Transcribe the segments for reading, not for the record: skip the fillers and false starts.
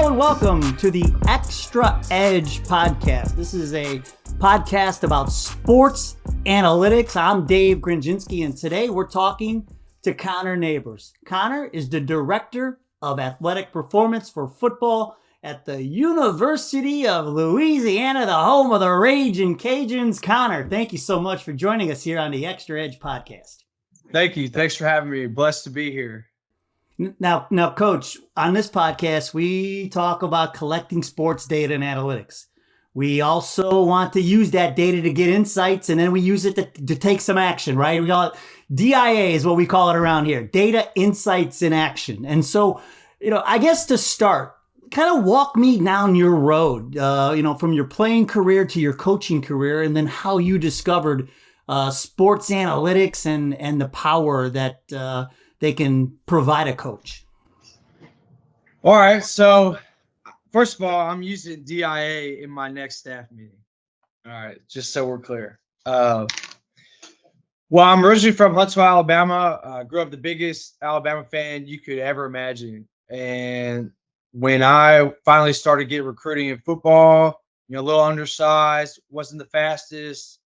Hello and welcome to the Xtra Edge podcast. This is a podcast about sports analytics. I'm Dave Grendzynski, and today we're talking to Connor Neighbors. Connor is the Director of Athletic Performance for Football at the University of Louisiana, the home of the Ragin Cajuns. Connor, thank you so much for joining us here on the Xtra Edge podcast. Thank you. Thanks for having me. Blessed to be here. Now, Coach, on this podcast, we talk about collecting sports data and analytics. We also want to use that data to get insights, and then we use it to take some action, right? We call it DIA is what we call it around here, data, insights, in action. And so, I guess to start, kind of walk me down your road, from your playing career to your coaching career, and then how you discovered sports analytics and the power that they can provide a coach. All right. So first of all, I'm using DIA in my next staff meeting. All right. Just so we're clear. Well, I'm originally from Huntsville, Alabama. Grew up the biggest Alabama fan you could ever imagine. And when I finally started getting recruiting in football, a little undersized, wasn't the fastest,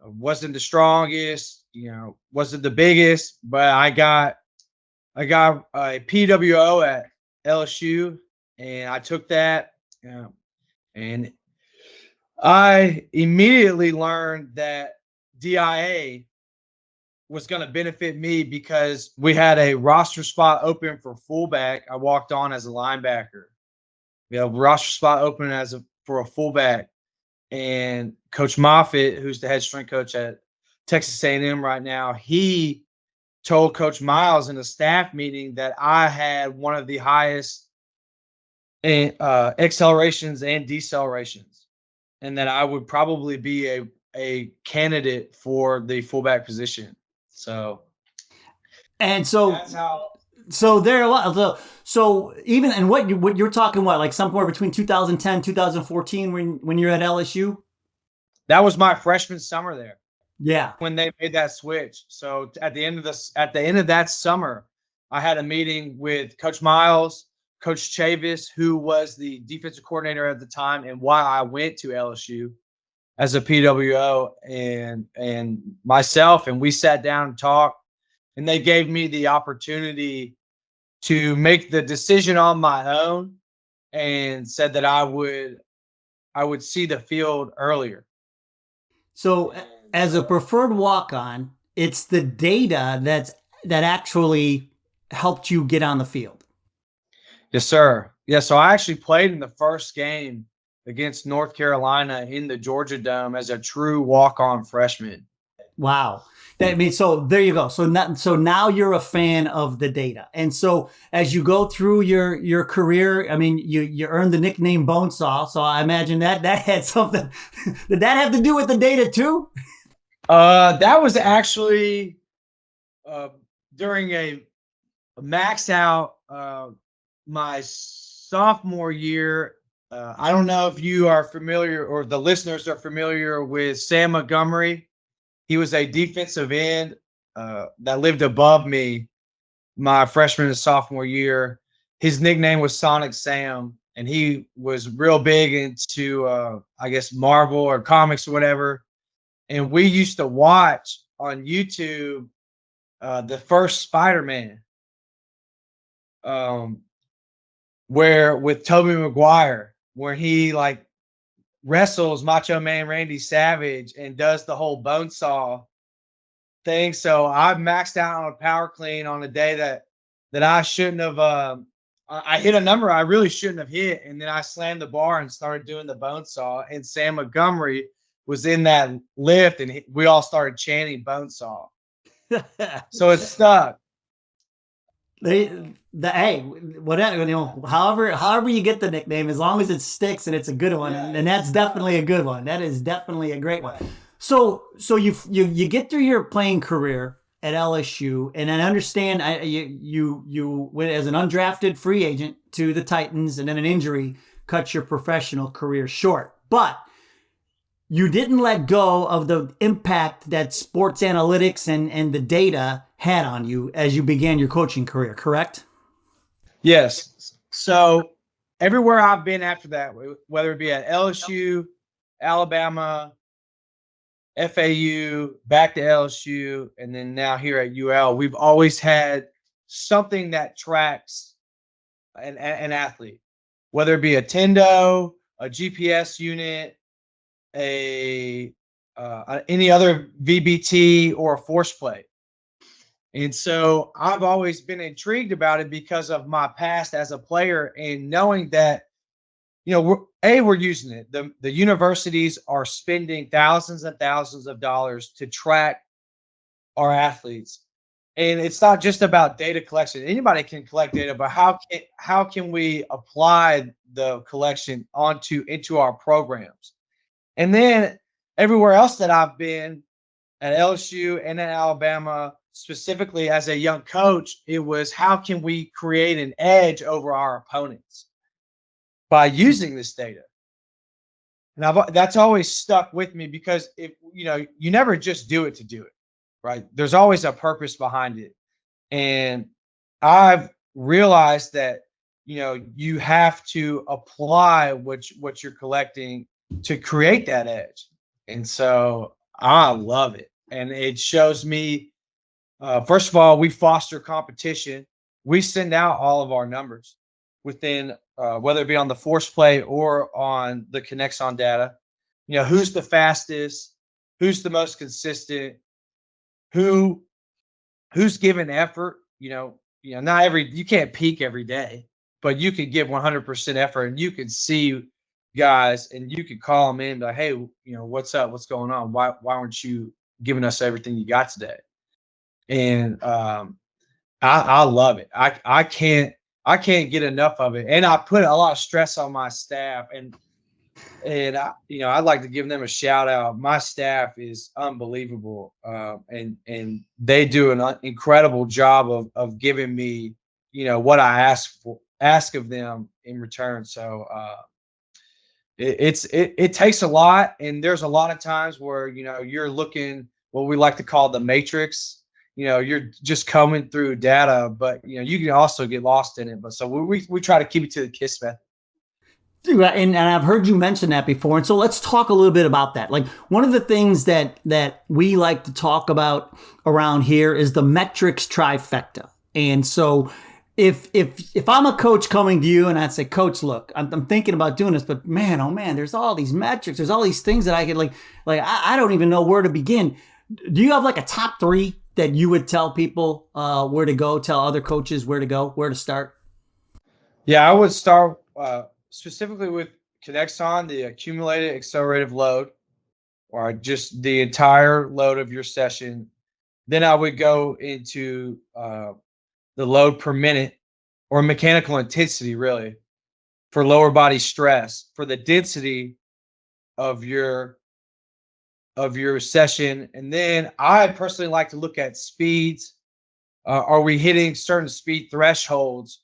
wasn't the strongest, wasn't the biggest, but I got a PWO at LSU, and I took that, and I immediately learned that DIA was going to benefit me because we had a roster spot open for fullback. I walked on as a linebacker. We have a roster spot open for a fullback, and Coach Moffitt, who's the head strength coach at Texas A&M right now, he told Coach Miles in a staff meeting that I had one of the highest accelerations and decelerations, and that I would probably be a candidate for the fullback position. So that's how. So there, so even and what you're talking, like somewhere between 2010, 2014, when you're at LSU. That was my freshman summer there. Yeah, when they made that switch. So at the end of that summer, I had a meeting with Coach Miles, Coach Chavis, who was the defensive coordinator at the time, and why I went to LSU as a PWO, and myself, and we sat down and talked, and they gave me the opportunity to make the decision on my own, and said that I would see the field earlier. So as a preferred walk-on, it's the data that actually helped you get on the field. Yes, sir. Yeah, so I actually played in the first game against North Carolina in the Georgia Dome as a true walk-on freshman. Wow. So there you go. So now you're a fan of the data. And so as you go through your career, you earned the nickname Bonesaw. So I imagine that had something. Did that have to do with the data too? That was actually during a max out my sophomore year. I don't know if you are familiar or the listeners are familiar with Sam Montgomery. He was a defensive end that lived above me my freshman and sophomore year. His nickname was Sonic Sam, and he was real big into, I guess, Marvel or comics or whatever. And we used to watch on YouTube the first Spider-Man, where with Tobey Maguire, where he wrestles Macho Man Randy Savage and does the whole Bonesaw thing. So I maxed out on a power clean on a day that I shouldn't have. I hit a number I really shouldn't have hit, and then I slammed the bar and started doing the Bonesaw. And Sam Montgomery was in that lift, and we all started chanting Bonesaw. So it stuck. However you get the nickname, as long as it sticks and it's a good one, and that's definitely a good one. That is definitely a great one. So you get through your playing career at LSU, and I understand you went as an undrafted free agent to the Titans, and then an injury cut your professional career short. But you didn't let go of the impact that sports analytics and the data had on you as you began your coaching career, correct? Yes. So everywhere I've been after that, whether it be at LSU, Alabama, FAU, back to LSU, and then now here at UL, we've always had something that tracks an athlete, whether it be a Tendo, a GPS unit, any other VBT, or a force plate. And so I've always been intrigued about it because of my past as a player and knowing that, we're using it. The universities are spending thousands and thousands of dollars to track our athletes. And it's not just about data collection. Anybody can collect data, but how can we apply the collection into our programs? And then everywhere else that I've been, at LSU and at Alabama, specifically as a young coach, it was how can we create an edge over our opponents by using this data? And that's always stuck with me because you never just do it to do it, right? There's always a purpose behind it. And I've realized that, you have to apply what you're collecting to create that edge. And so I love it. And it shows me, first of all, we foster competition. We send out all of our numbers within, whether it be on the force play or on the KINEXON data. Who's the fastest, who's the most consistent, who's giving effort. You can't peak every day, but you can give 100% effort, and you can see guys, and you can call them in, like, hey, what's up? What's going on? Why aren't you giving us everything you got today? And I love it. I can't get enough of it. And I put a lot of stress on my staff, and I'd like to give them a shout out. My staff is unbelievable. And they do an incredible job of giving me, what I ask of them in return. So it takes a lot, and there's a lot of times where you're looking what we like to call the matrix. You're just coming through data, but you can also get lost in it. But so we try to keep it to the KISS method. And I've heard you mention that before, and so let's talk a little bit about that. Like, one of the things that we like to talk about around here is the metrics trifecta. And so if I'm a coach coming to you and I'd say, Coach, look, I'm thinking about doing this, but man, oh man, there's all these metrics, there's all these things that I could I don't even know where to begin. Do you have like a top 3 that you would tell people where to go, tell other coaches where to go, where to start? Yeah, I would start specifically with KINEXON, the accumulated accelerative load, or just the entire load of your session. Then I would go into the load per minute, or mechanical intensity, really, for lower body stress, for the density of your session. And then I personally like to look at speeds. Are we hitting certain speed thresholds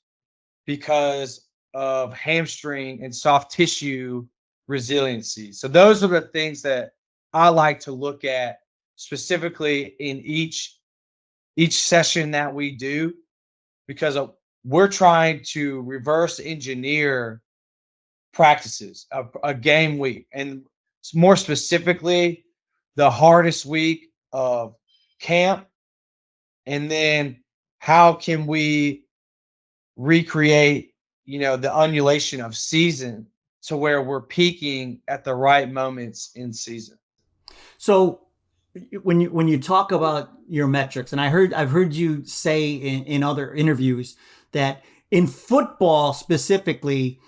because of hamstring and soft tissue resiliency? So those are the things that I like to look at specifically in each session that we do, because we're trying to reverse engineer practices, a game week, and more specifically the hardest week of camp. And then how can we recreate, the undulation of season to where we're peaking at the right moments in season. So when you talk about your metrics, and I've heard you say in other interviews that in football specifically,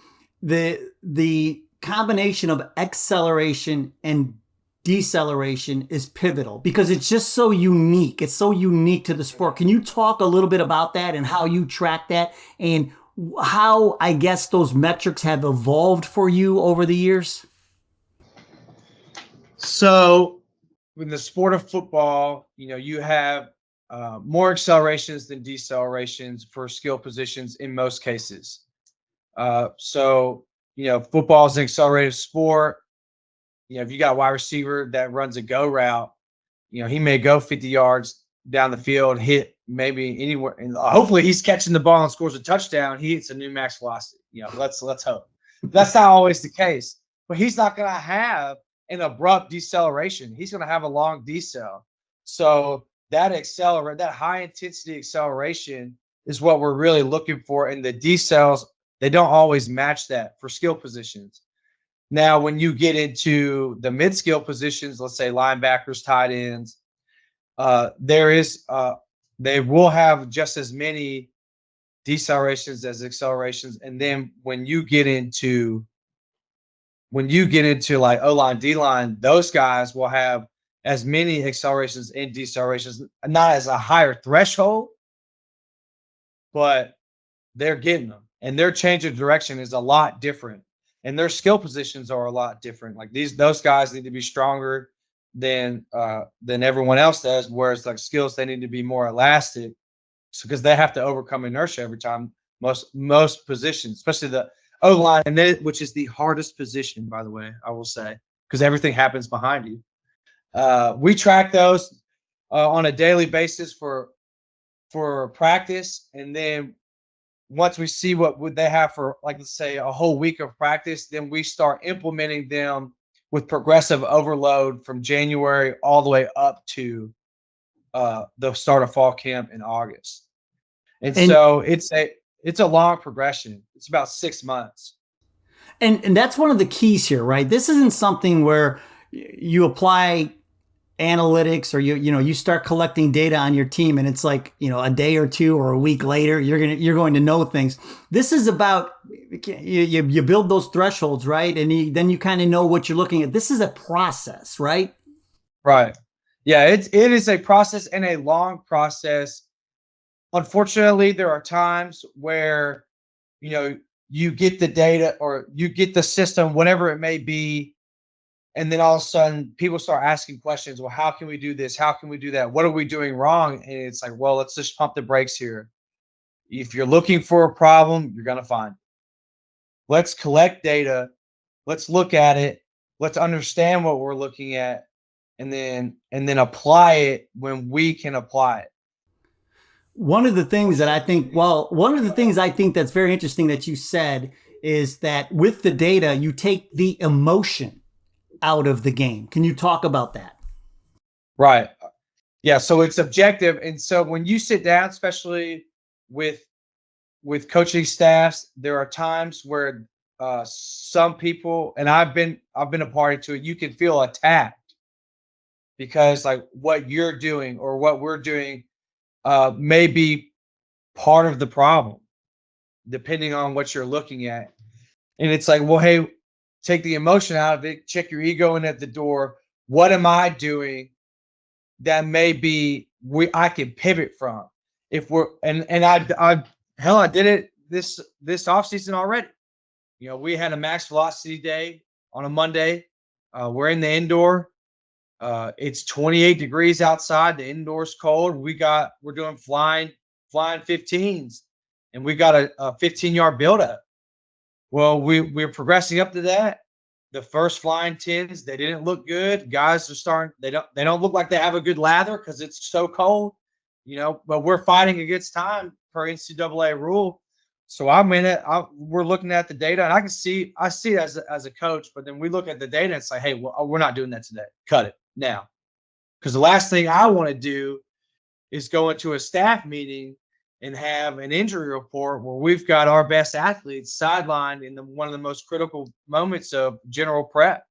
the combination of acceleration and deceleration is pivotal because it's just so unique. It's so unique to the sport. Can you talk a little bit about that and how you track that and how, I guess, those metrics have evolved for you over the years? So in the sport of football, you have more accelerations than decelerations for skill positions in most cases. So football is an accelerated sport. If you got a wide receiver that runs a go route, he may go 50 yards down the field, hit maybe anywhere. And hopefully he's catching the ball and scores a touchdown. He hits a new max velocity. Let's hope. That's not always the case. But he's not going to have an abrupt deceleration. He's going to have a long decel. So that high intensity acceleration is what we're really looking for. And the decels, they don't always match that for skill positions. Now, when you get into the mid-skill positions, let's say linebackers, tight ends, they will have just as many decelerations as accelerations. And then when you get into like O-line, D-line, those guys will have as many accelerations and decelerations, not as a higher threshold, but they're getting them. And their change of direction is a lot different. And their skill positions are a lot different. Like those guys need to be stronger than everyone else does, whereas like skills, they need to be more elastic. So because they have to overcome inertia every time, most positions, especially the O-line, which is the hardest position, by the way, I will say, because everything happens behind you. We track those on a daily basis for practice, and then once we see what would they have for, like, let's say a whole week of practice, then we start implementing them with progressive overload from January all the way up to the start of fall camp in August. And so it's a long progression. It's about 6 months. And that's one of the keys here, right? This isn't something where you apply analytics or you start collecting data on your team and it's like, a day or two or a week later, you're going to know things. This is about you build those thresholds, right? And then you kind of know what you're looking at. This is a process, right? Right. Yeah, it is a process and a long process. Unfortunately, there are times where, you get the data or you get the system, whatever it may be, and then all of a sudden people start asking questions. Well, how can we do this? How can we do that? What are we doing wrong? And it's like, well, let's just pump the brakes here. If you're looking for a problem, you're going to find it. Let's collect data. Let's look at it. Let's understand what we're looking at, and then apply it when we can apply it. One of the things I think that's very interesting that you said is that with the data, you take the emotion out of the game. Can you talk about that? Right. Yeah. So it's objective. And so when you sit down, especially with coaching staffs, there are times where some people, and I've been a party to it, you can feel attacked because like what you're doing or what we're doing may be part of the problem, depending on what you're looking at. And it's like, well, hey, take the emotion out of it, check your ego in at the door. What am I doing that maybe I can pivot from? If we're I did it this offseason already. We had a max velocity day on a Monday. We're in the indoor. It's 28 degrees outside. The indoor's cold. We're doing flying 15s, and we got a 15-yard buildup. Well, we're progressing up to that. The first flying 10s, they didn't look good. Guys are starting. They don't look like they have a good lather because it's so cold, But we're fighting against time per NCAA rule. So I'm in it. We're looking at the data, and I see it as a coach. But then we look at the data and it's like, hey, well, we're not doing that today. Cut it now, because the last thing I want to do is go into a staff meeting and have an injury report where we've got our best athletes sidelined in one of the most critical moments of general prep.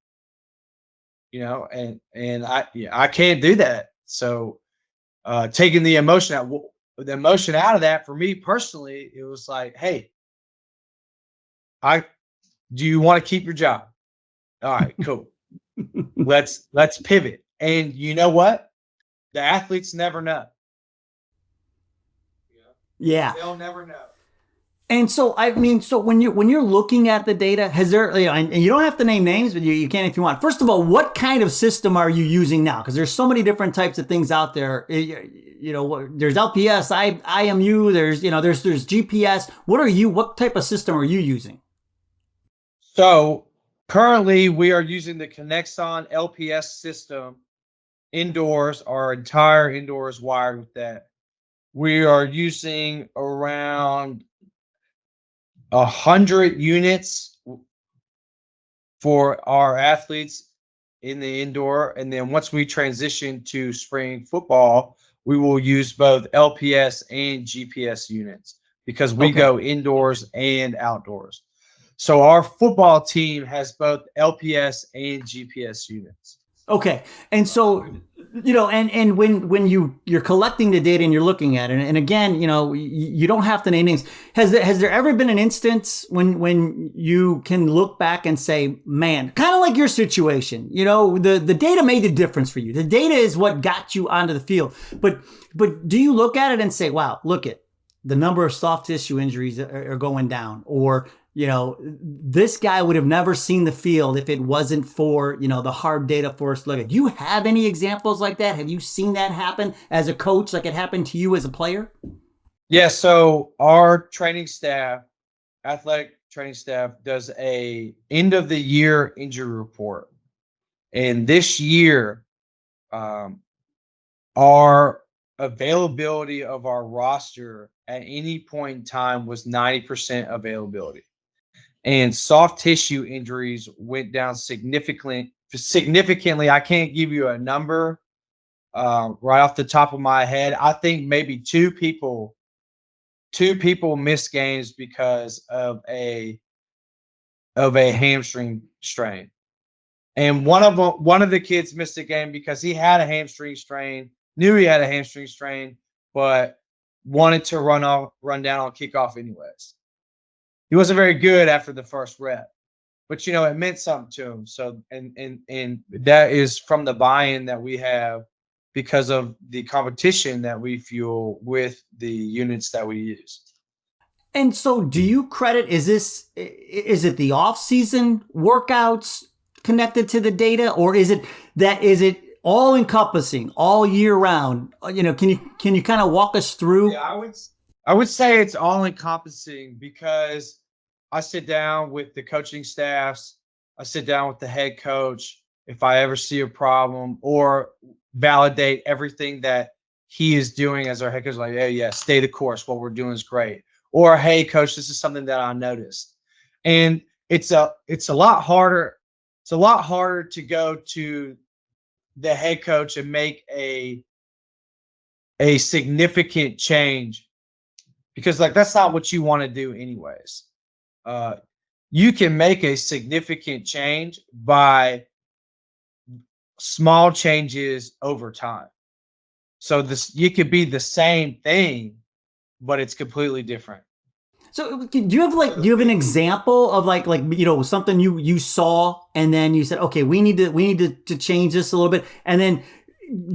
And I can't do that. So taking the emotion out of that, for me personally, it was like, hey, do you want to keep your job? All right, cool. Let's pivot. And you know what? The athletes never know. Yeah. They'll never know. And so, when you're looking at the data, has there, and you don't have to name names, but you can if you want. First of all, what kind of system are you using now? Because there's so many different types of things out there. There's LPS, IMU, there's GPS. What type of system are you using? So currently we are using the KINEXON LPS system indoors. Our entire indoor is wired with that. we are using around 100 units for our athletes in the indoor. And then once we transition to spring football, we will use both LPS and GPS units because we go indoors and outdoors. So our football team has both LPS and GPS units. Okay. And so, and when you're collecting the data and you're looking at it, and again, you don't have to name names. Has there ever been an instance when you can look back and say, man, kind of like your situation, the data made the difference for you. The data is what got you onto the field. But do you look at it and say, wow, look at the number of soft tissue injuries are going down, or this guy would have never seen the field if it wasn't for, the hard data for us to look at. Do you have any examples like that? Have you seen that happen as a coach, like it happened to you as a player? Yeah. So our training staff, athletic training staff, does a end of the year injury report. And this year, our availability of our roster at any point in time was 90% availability. And soft tissue injuries went down significantly. I can't give you a number right off the top of my head. I think maybe two people missed games because of a hamstring strain. And one of the kids missed a game because he had a hamstring strain, knew he had a hamstring strain, but wanted to run down on kickoff anyways. He wasn't very good after the first rep, but it meant something to him. So, and that is from the buy-in that we have because of the competition that we fuel with the units that we use. And so do you credit, is it the off-season workouts connected to the data, or is it all encompassing all year round? Can you kind of walk us through? Yeah, I would say it's all encompassing because I sit down with the coaching staffs. I sit down with the head coach if I ever see a problem or validate everything that he is doing as our head coach. Like, hey, yeah, stay the course. What we're doing is great. Or, hey, coach, this is something that I noticed. And it's a lot harder. It's a lot harder to go to the head coach and make a significant change because that's not what you want to do anyways. You can make a significant change by small changes over time. So you could be the same thing, but it's completely different. So do you have an example of something you saw and then you said, okay, we need to change this a little bit, and then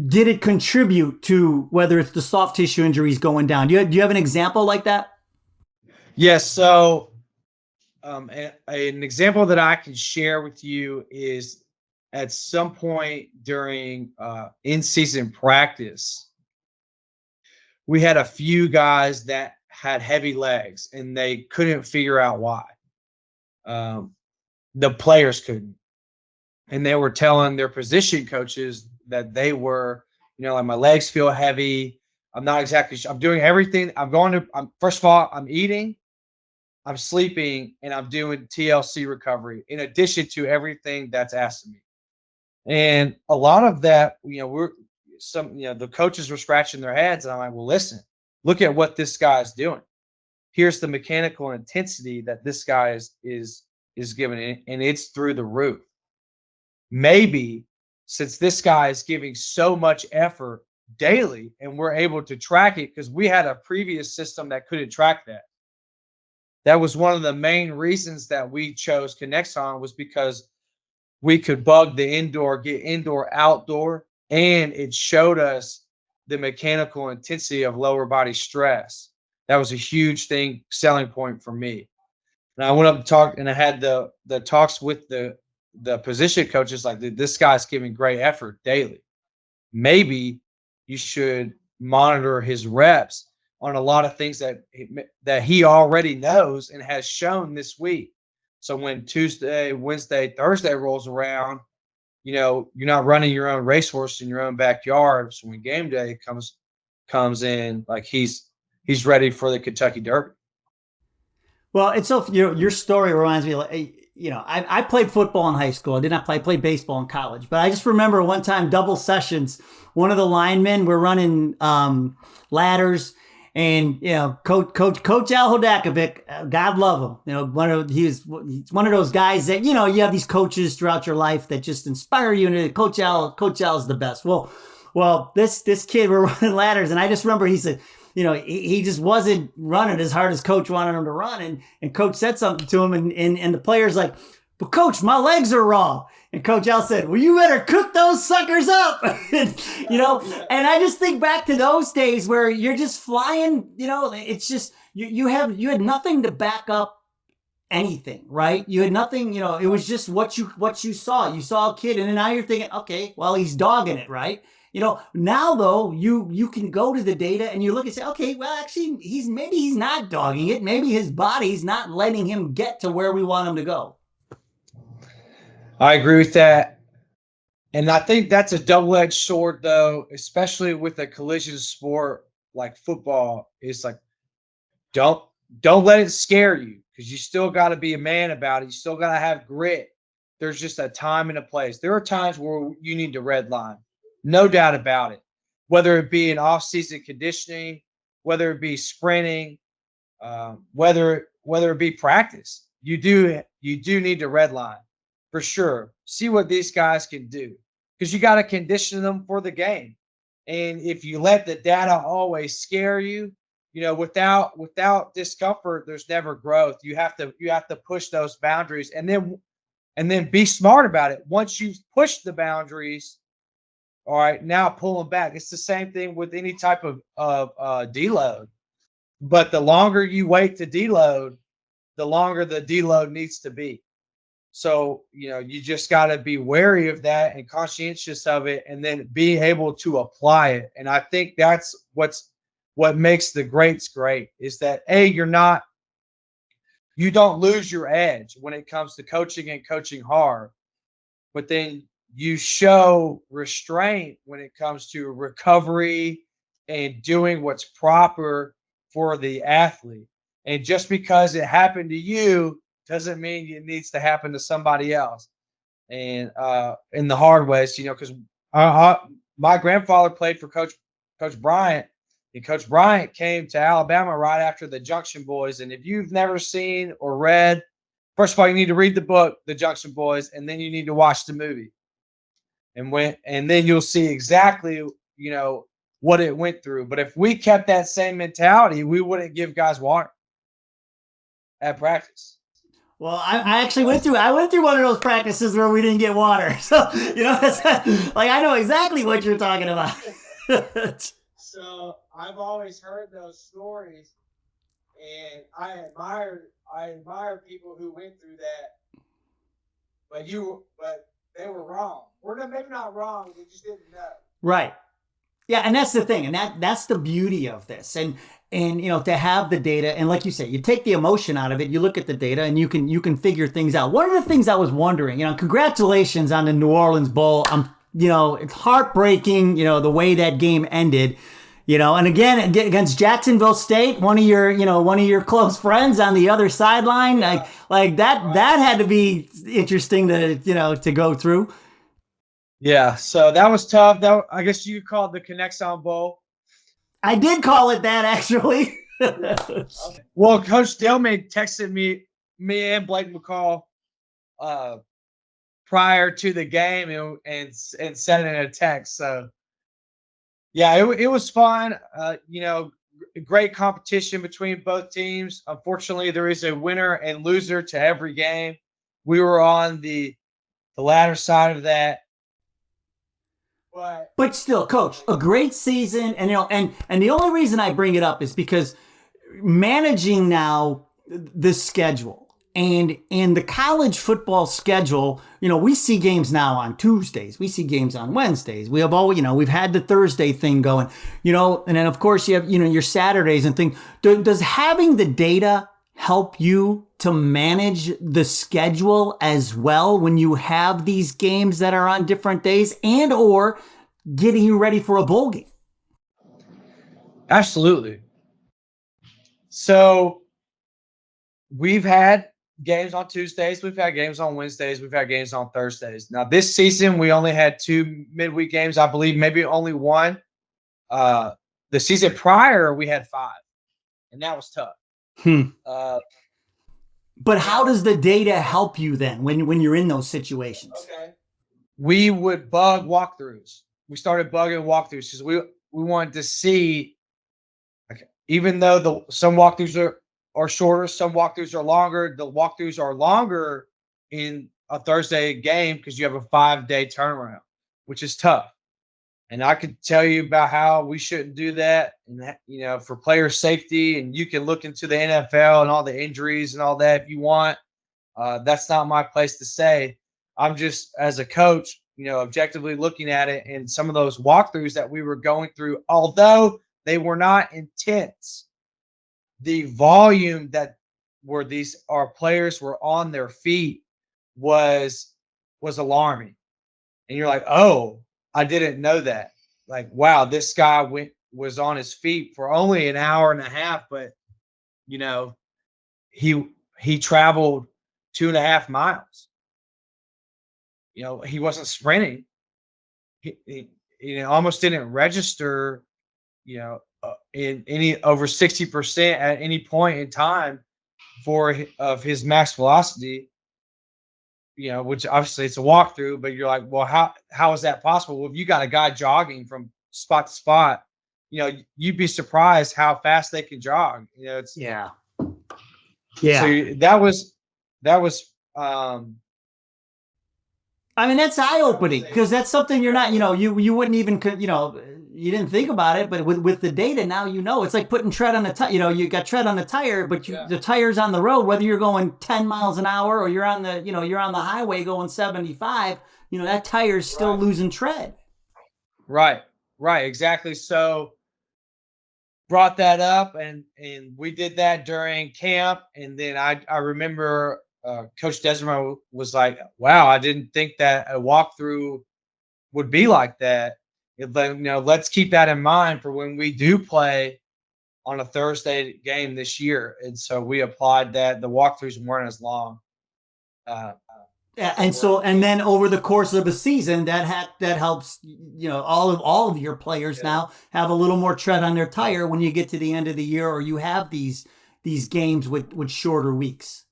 did it contribute to whether it's the soft tissue injuries going down? Do you have an example like that? Yes. So an example that I can share with you is at some point during in-season practice, we had a few guys that had heavy legs and they couldn't figure out why. The players couldn't. And they were telling their position coaches that they were, like, my legs feel heavy. I'm not exactly sure. I'm doing everything. First of all, I'm eating, I'm sleeping, and I'm doing TLC recovery in addition to everything that's asked of me. And a lot of that, the coaches were scratching their heads, and I'm like, well, listen, look at what this guy is doing. Here's the mechanical intensity that this guy is giving, and it's through the roof. Maybe since this guy is giving so much effort daily and we're able to track it because we had a previous system that couldn't track that. That was one of the main reasons that we chose KINEXON, was because we could bug the indoor, get indoor, outdoor, and it showed us the mechanical intensity of lower body stress. That was a huge selling point for me. And I went up and talked, and I had the talks with the position coaches, like, this guy's giving great effort daily. Maybe you should monitor his reps on a lot of things that he already knows and has shown this week. So when Tuesday, Wednesday, Thursday rolls around, you're not running your own racehorse in your own backyard. So when game day comes, comes in like he's ready for the Kentucky Derby. Well, it's so, your story reminds me, I played football in high school. I did not play. I played baseball in college. But I just remember one time, double sessions, one of the linemen were running ladders, and Coach Al Hodakovic, God love him. He's one of those guys that you have these coaches throughout your life that just inspire you. And Coach Al is the best. Well, this kid were running ladders, and I just remember he said, he just wasn't running as hard as Coach wanted him to run. And Coach said something to him, and the player's like, "But Coach, my legs are raw." And Coach Al said, "Well, you better cook those suckers up." And I just think back to those days where you're just flying, it's just, you had nothing to back up anything, right? You had nothing, it was just what you saw. You saw a kid, and then now you're thinking, okay, well, he's dogging it, right? Now though, you can go to the data and you look and say, okay, well, actually, maybe he's not dogging it. Maybe his body's not letting him get to where we want him to go. I agree with that. And I think that's a double-edged sword, though, especially with a collision sport like football. It's like, don't let it scare you, because you still got to be a man about it. You still got to have grit. There's just a time and a place. There are times where you need to red line. No doubt about it. Whether it be in off-season conditioning, whether it be sprinting, whether it be practice, you do need to red line for sure. See what these guys can do, because you got to condition them for the game. And if you let the data always scare you, without discomfort, there's never growth. You have to push those boundaries, and then be smart about it. Once you've pushed the boundaries, all right, now pull them back. It's the same thing with any type of deload. But the longer you wait to deload, the longer the deload needs to be. So, you just got to be wary of that and conscientious of it, and then be able to apply it. And I think that's what makes the greats great, is that, you don't lose your edge when it comes to coaching and coaching hard, but then you show restraint when it comes to recovery and doing what's proper for the athlete. And just because it happened to you doesn't mean it needs to happen to somebody else. And in the hard ways, because my grandfather played for Coach Bryant, and Coach Bryant came to Alabama right after the Junction Boys. And if you've never seen or read, first of all, you need to read the book, The Junction Boys, and then you need to watch the movie. And then you'll see exactly, what it went through. But if we kept that same mentality, we wouldn't give guys water at practice. Well, I actually went through one of those practices where we didn't get water. So, it's like, I know exactly what you're talking about. So I've always heard those stories, and I admire people who went through that, but they were wrong. Maybe not wrong, they just didn't know. Right. Yeah, and that's the thing, and that's the beauty of this. And to have the data, and like you say, you take the emotion out of it, you look at the data, and you can figure things out. One of the things I was wondering, congratulations on the New Orleans Bowl. It's heartbreaking, the way that game ended. And again, against Jacksonville State, one of your close friends on the other sideline, like that had to be interesting to go through. Yeah, so that was tough. I guess you called the KINEXON Bowl. I did call it that, actually. Well, Coach Delman texted me and Blake McCall prior to the game and sent it in a text. So, yeah, it was fun. Great competition between both teams. Unfortunately, there is a winner and loser to every game. We were on the latter side of that. But still, Coach, a great season, and and the only reason I bring it up is because managing now the schedule and the college football schedule, we see games now on Tuesdays, we see games on Wednesdays. We have we've had the Thursday thing going, and then of course you have your Saturdays and things. Does having the data help you to manage the schedule as well when you have these games that are on different days and or getting you ready for a bowl game? Absolutely. So we've had games on Tuesdays. We've had games on Wednesdays. We've had games on Thursdays. Now, this season, we only had 2 midweek games, I believe, maybe only one. The season prior, we had 5, and that was tough. But how does the data help you then when you're in those situations? Okay. We would bug walkthroughs. We started bugging walkthroughs because we wanted to see, even though some walkthroughs are shorter, some walkthroughs are longer. The walkthroughs are longer in a Thursday game because you have a 5-day turnaround, which is tough. And I could tell you about how we shouldn't do that, and that, for player safety. And you can look into the NFL and all the injuries and all that if you want. That's not my place to say. I'm just, as a coach, objectively looking at it, and some of those walkthroughs that we were going through, although they were not intense, the volume that our players were on their feet was alarming. And you're like, oh, I didn't know that. Like, wow, this guy was on his feet for only an hour and a half, but he traveled 2.5 miles. He wasn't sprinting. He almost didn't register, in any over 60% at any point in time of his max velocity. Which obviously it's a walkthrough, but you're like, well, how is that possible? Well, if you got a guy jogging from spot to spot, you'd be surprised how fast they can jog. Yeah. So that was I mean, that's eye-opening because that's something you're not, you wouldn't even, you didn't think about it, but with the data now, it's like putting tread on the tire. You got tread on the tire, but the tire's on the road, whether you're going 10 miles an hour or you're on the highway going 75, that tire's still losing tread. Right, exactly. So brought that up, and we did that during camp, and then I remember Coach Desmond was like, wow, I didn't think that a walkthrough would be like that. Let's keep that in mind for when we do play on a Thursday game this year. And so we applied that. The walkthroughs weren't as long. And then over the course of a season, that helps, all of your players now have a little more tread on their tire when you get to the end of the year, or you have these games with shorter weeks.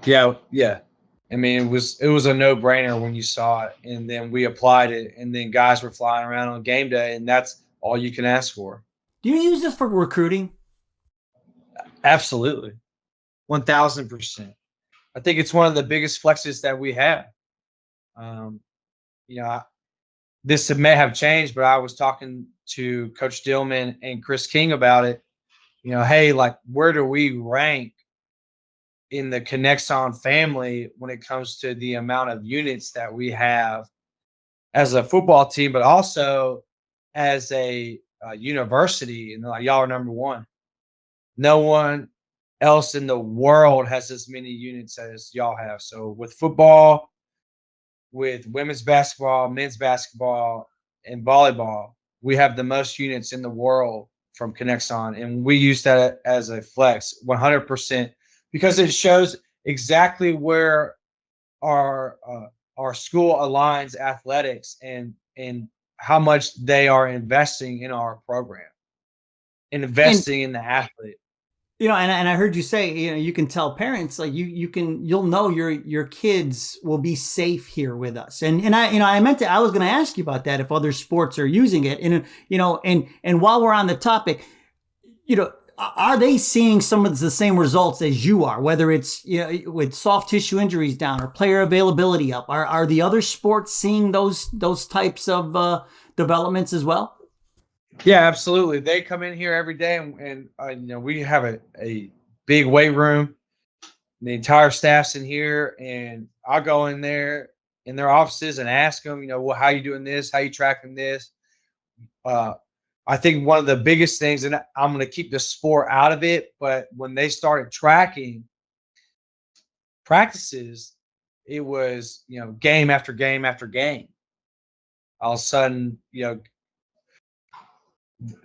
Yeah. I mean, it was a no-brainer when you saw it, and then we applied it, and then guys were flying around on game day, and that's all you can ask for. Do you use this for recruiting? Absolutely. 1,000%. I think it's one of the biggest flexes that we have. This may have changed, but I was talking to Coach Dillman and Chris King about it. Hey, like, where do we rank in the KINEXON family when it comes to the amount of units that we have as a football team, but also as a university? And like, y'all are number one. No one else in the world has as many units as y'all have. So with football, with women's basketball, men's basketball, and volleyball, we have the most units in the world from KINEXON, and we use that as a flex 100%. Because it shows exactly where our school aligns athletics and how much they are investing in our program, investing in the athlete. And I heard you say, you can tell parents, like, you'll know your kids will be safe here with us. And I was going to ask you about that, if other sports are using it. And while we're on the topic, are they seeing some of the same results as you are, whether it's with soft tissue injuries down or player availability up? Are the other sports seeing those types of developments as well? Yeah, absolutely. They come in here every day, and we have a big weight room. The entire staff's in here, and I'll go in there in their offices and ask them, how you doing this? How you tracking this? I think one of the biggest things, and I'm going to keep the sport out of it, but when they started tracking practices, it was, game after game after game. All of a sudden,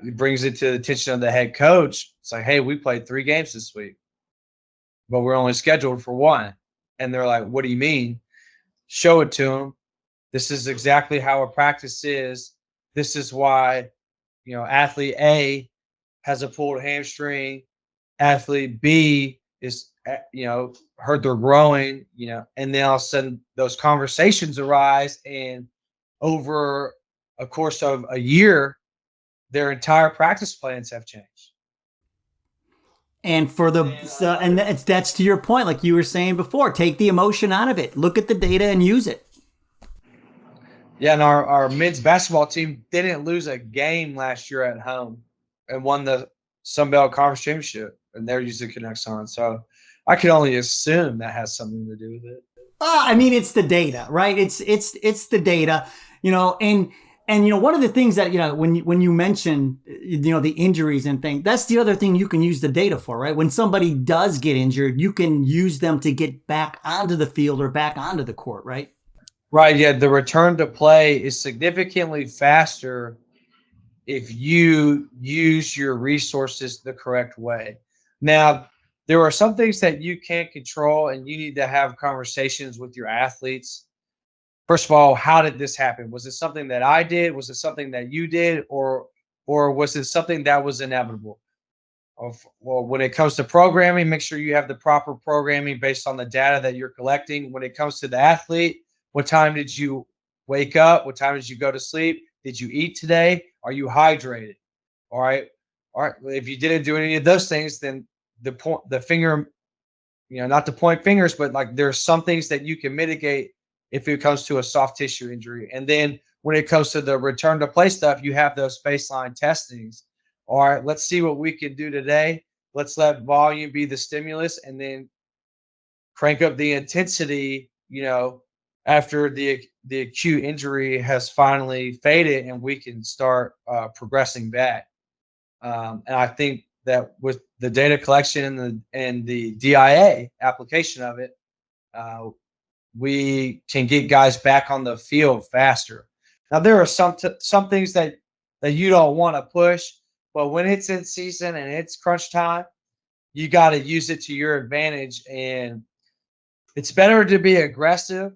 It brings it to the attention of the head coach. It's like, hey, we played 3 games this week, but we're only scheduled for 1. And they're like, what do you mean? Show it to them. This is exactly how a practice is. This is why, athlete A has a pulled hamstring. Athlete B is, hurt their growing, and then all of a sudden those conversations arise. And over a course of a year, their entire practice plans have changed. And that's to your point, like you were saying before, take the emotion out of it. Look at the data and use it. Yeah, and our men's basketball team didn't lose a game last year at home and won the Sun Belt Conference Championship, and they're using KINEXON. So I can only assume that has something to do with it. I mean, it's the data, right? It's the data, and one of the things that, when you mention, the injuries and things, that's the other thing you can use the data for, right? When somebody does get injured, you can use them to get back onto the field or back onto the court, right? Right. Yeah. The return to play is significantly faster if you use your resources the correct way. Now, there are some things that you can't control, and you need to have conversations with your athletes. First of all, how did this happen? Was it something that I did? Was it something that you did? Or was it something that was inevitable? Well, when it comes to programming, make sure you have the proper programming based on the data that you're collecting. When it comes to the athlete, what time did you wake up? What time did you go to sleep? Did you eat today? Are you hydrated? All right. If you didn't do any of those things, then the finger, not to point fingers, but like there's some things that you can mitigate if it comes to a soft tissue injury. And then when it comes to the return to play stuff, you have those baseline testings. All right, let's see what we can do today. Let's let volume be the stimulus, and then crank up the intensity, after the acute injury has finally faded and we can start progressing back. And I think that with the data collection and the DIA application of it, we can get guys back on the field faster. Now, there are some things that you don't want to push, but when it's in season and it's crunch time, you got to use it to your advantage. And it's better to be aggressive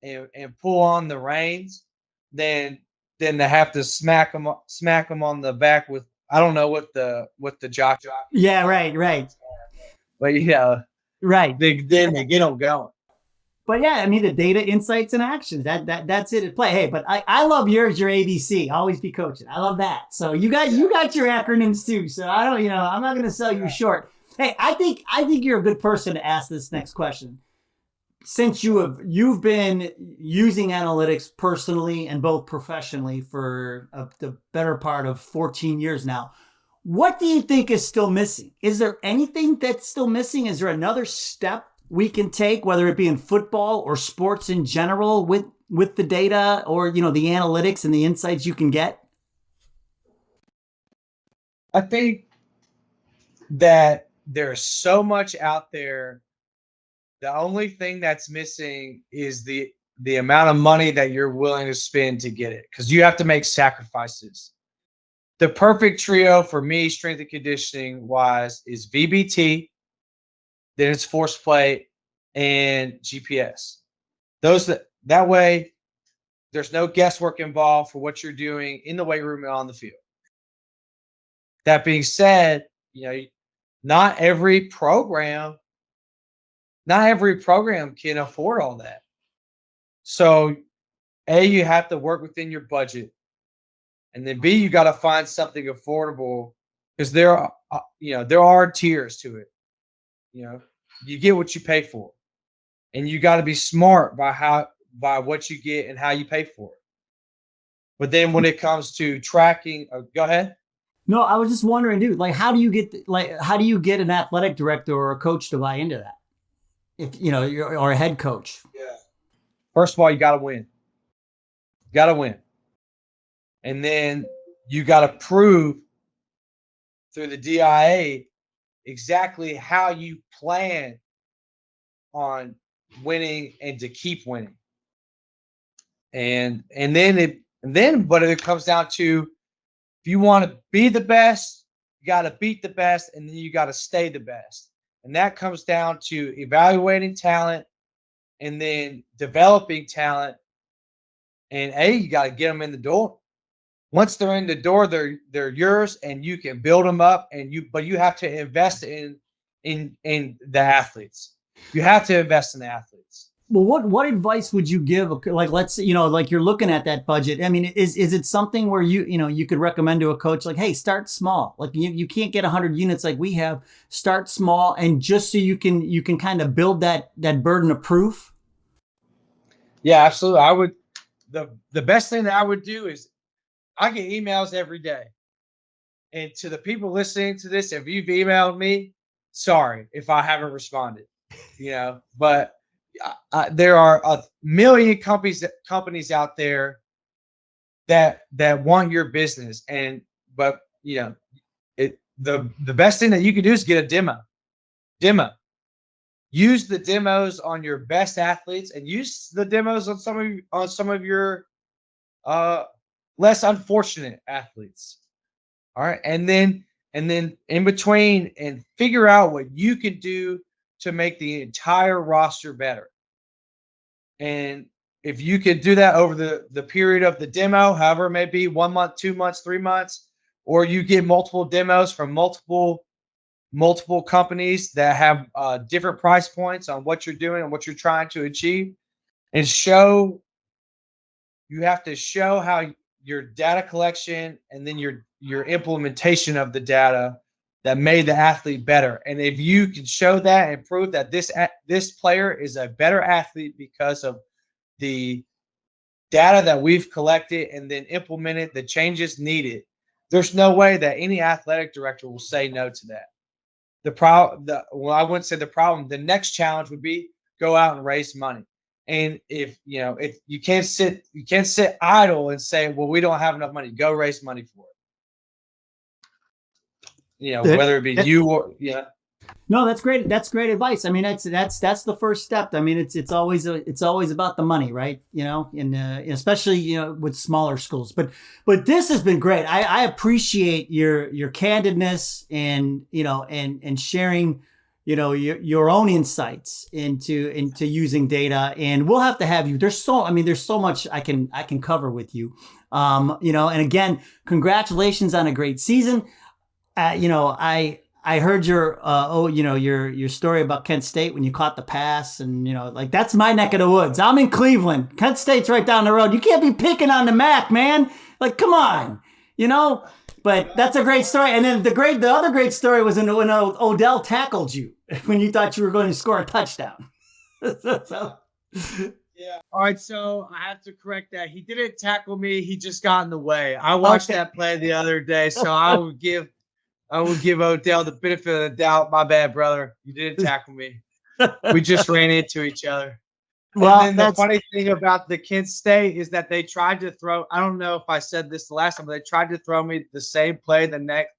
and pull on the reins than to have to smack them on the back with, I don't know what the jock. Yeah, right. But right. They get them going. But yeah, I mean, the data, insights, and actions, that's it at play. Hey, but I love your ABC. Always be coaching. I love that. So you got your acronyms too. So I don't, I'm not going to sell you short. Hey, I think you're a good person to ask this next question. Since you've been using analytics personally and both professionally for the better part of 14 years now, what do you think is still missing? Is there anything that's still missing? Is there another step we can take, whether it be in football or sports in general, with the data or, the analytics and the insights you can get? I think that there's so much out there. The only thing that's missing is the amount of money that you're willing to spend to get it, because you have to make sacrifices. The perfect trio for me, strength and conditioning wise, is VBT, then it's force plate, and GPS. That way, there's no guesswork involved for what you're doing in the weight room and on the field. That being said, not every program can afford all that. So, A, you have to work within your budget, and then B, you got to find something affordable, because there are tiers to it. You get what you pay for, and you got to be smart by what you get and how you pay for it. But then when it comes to tracking, go ahead. No, I was just wondering, dude, how do you get an athletic director or a coach to buy into that? If or a head coach. Yeah. First of all, you got to win. And then you got to prove through the DIA exactly how you plan on winning and to keep winning. But it comes down to, if you want to be the best, you got to beat the best, and then you got to stay the best. And that comes down to evaluating talent and then developing talent. And you got to get them in the door. Once they're in the door, they're yours, and you can build them up. But you have to invest in the athletes. You have to invest in the athletes. Well, what advice would you give? Like, let's say, like you're looking at that budget. I mean, is it something where you could recommend to a coach, like, hey, start small. Like you can't get 100 units like we have. Start small, and just so you can kind of build that burden of proof. Yeah, absolutely. I would. The best thing that I would do is I get emails every day. And to the people listening to this, if you've emailed me, sorry if I haven't responded, but there are a million companies out there that want your business. But the best thing that you can do is get a demo. Use the demos on your best athletes, and use the demos on some of your less unfortunate athletes. All right. And then in between, and figure out what you can do to make the entire roster better. And if you could do that over the period of the demo, however it may be, 1 month, 2 months, 3 months, or you get multiple demos from multiple companies that have different price points on what you're doing and what you're trying to achieve, and you have to show how your data collection and then your implementation of the data that made the athlete better. And if you can show that and prove that this player is a better athlete because of the data that we've collected and then implemented the changes needed, there's no way that any athletic director will say no to that. I wouldn't say the problem. The next challenge would be go out and raise money. And if you can't sit idle and say, well, we don't have enough money, go raise money for it. Whether it be you or No, that's great. That's great advice. I mean, that's the first step. I mean, it's always about the money, right? And especially with smaller schools. But this has been great. I appreciate your candidness and and sharing your own insights into using data. And we'll have to have you. There's so much I can cover with you. And again, congratulations on a great season. I heard your story about Kent State when you caught the pass, and that's my neck of the woods. I'm in Cleveland. Kent State's right down the road. You can't be picking on the MAC, man. Like, come on, But that's a great story. And then the other great story was when Odell tackled you when you thought you were going to score a touchdown. Yeah. All right. So I have to correct that. He didn't tackle me. He just got in the way. I watched that play the other day, so I would give Odell the benefit of the doubt. My bad, brother. You didn't tackle me. We just ran into each other. Well, and then the funny thing about the Kent State is that they tried to throw. I don't know if I said this the last time, but they tried to throw me the same play the next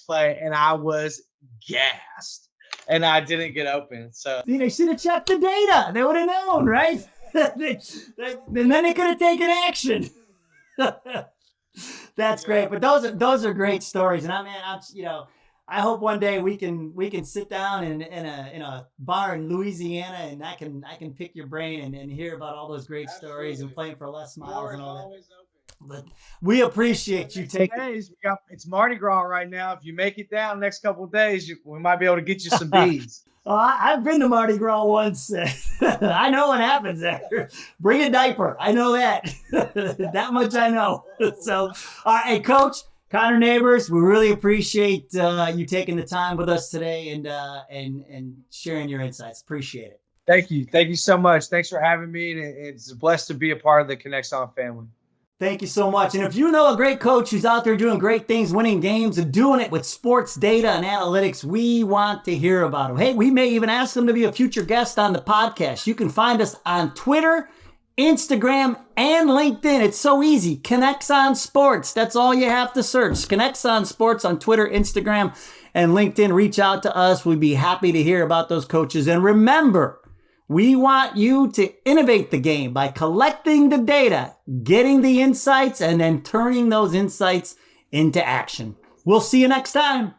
play, and I was gassed, and I didn't get open. So they should have checked the data. They would have known, right? And then they could have taken action. That's great. But those are great stories. And I hope one day we can sit down in a bar in Louisiana, and I can pick your brain and hear about all those great stories and playing for Les Miles and all that. But we appreciate you taking. It's Mardi Gras right now. If you make it down the next couple of days, we might be able to get you some beads. Oh, I've been to Mardi Gras once. I know what happens there. Bring a diaper. I know that. That much I know. So, all right, hey, Coach Connor Neighbors, we really appreciate you taking the time with us today and sharing your insights. Appreciate it. Thank you. Thank you so much. Thanks for having me. And it's blessed to be a part of the KINEXON family. Thank you so much. And if you know a great coach who's out there doing great things, winning games, and doing it with sports data and analytics, we want to hear about them. Hey, we may even ask them to be a future guest on the podcast. You can find us on Twitter, Instagram, and LinkedIn. It's so easy. KINEXON Sports. That's all you have to search. KINEXON Sports on Twitter, Instagram, and LinkedIn. Reach out to us. We'd be happy to hear about those coaches. And remember, We want you to innovate the game by collecting the data, getting the insights, and then turning those insights into action. We'll see you next time.